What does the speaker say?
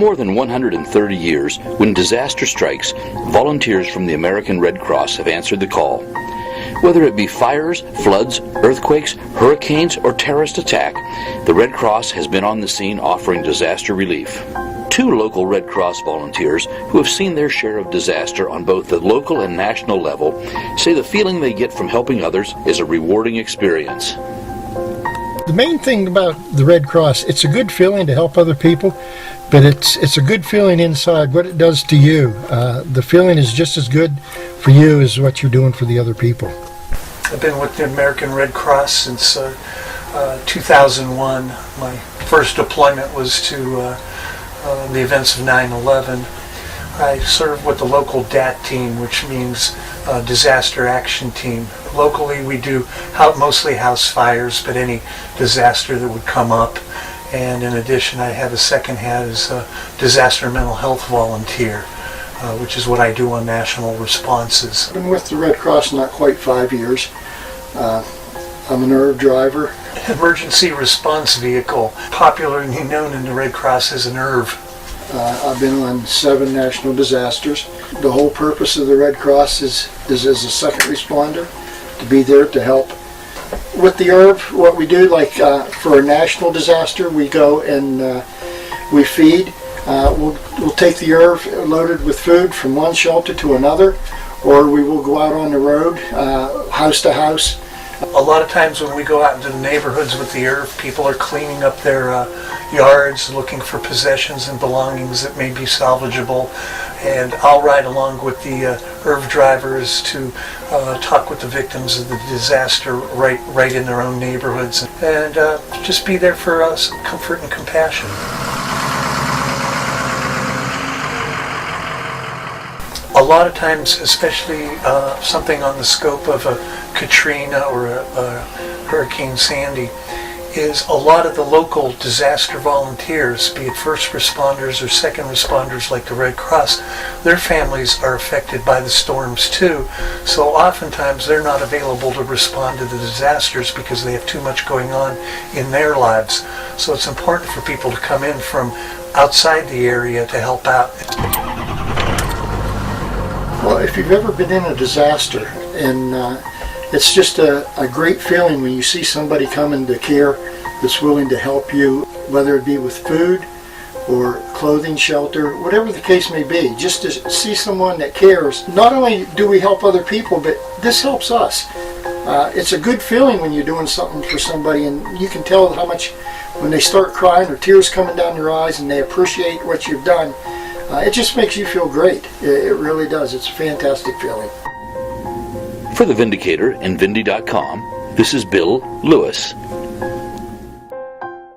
more than 130 years, when disaster strikes, volunteers from the American Red Cross have answered the call. Whether it be fires, floods, earthquakes, hurricanes, or terrorist attack, the Red Cross has been on the scene offering disaster relief. Two local Red Cross volunteers who have seen their share of disaster on both the local and national level say the feeling they get from helping others is a rewarding experience. The main thing about the Red Cross, it's a good feeling to help other people, but it's a good feeling inside. What it does to you, the feeling is just as good for you as what you're doing for the other people. I've been with the American Red Cross since 2001. My first deployment was to the events of 9/11. I serve with the local DAT team, which means Disaster Action Team. Locally, we do mostly house fires, but any disaster that would come up. And in addition, I have a second hat as a disaster mental health volunteer, which is what I do on national responses. I've been with the Red Cross not quite 5 years. I'm an IRV driver. Emergency response vehicle, popularly known in the Red Cross as an IRV. I've been on 7 national disasters. The whole purpose of the Red Cross is as a second responder, to be there to help. With the IRV, what we do, like for a national disaster, we go and we feed. We'll take the IRV loaded with food from one shelter to another, or we will go out on the road, house to house. A lot of times when we go out into the neighborhoods with the IRV, people are cleaning up their yards, looking for possessions and belongings that may be salvageable. And I'll ride along with the IRV drivers to talk with the victims of the disaster right in their own neighborhoods, and just be there for us, comfort and compassion. A lot of times, especially something on the scope of a Katrina or a Hurricane Sandy, is a lot of the local disaster volunteers, be it first responders or second responders like the Red Cross, their families are affected by the storms too. So oftentimes they're not available to respond to the disasters because they have too much going on in their lives. So it's important for people to come in from outside the area to help out. Well, if you've ever been in a disaster, and it's just a great feeling when you see somebody coming to care that's willing to help you, whether it be with food or clothing, shelter, whatever the case may be. Just to see someone that cares. Not only do we help other people, but this helps us. It's a good feeling when you're doing something for somebody, and you can tell how much when they start crying or tears coming down their eyes and they appreciate what you've done. It just makes you feel great. It really does. It's a fantastic feeling. For The Vindicator and Vindy.com, this is Bill Lewis.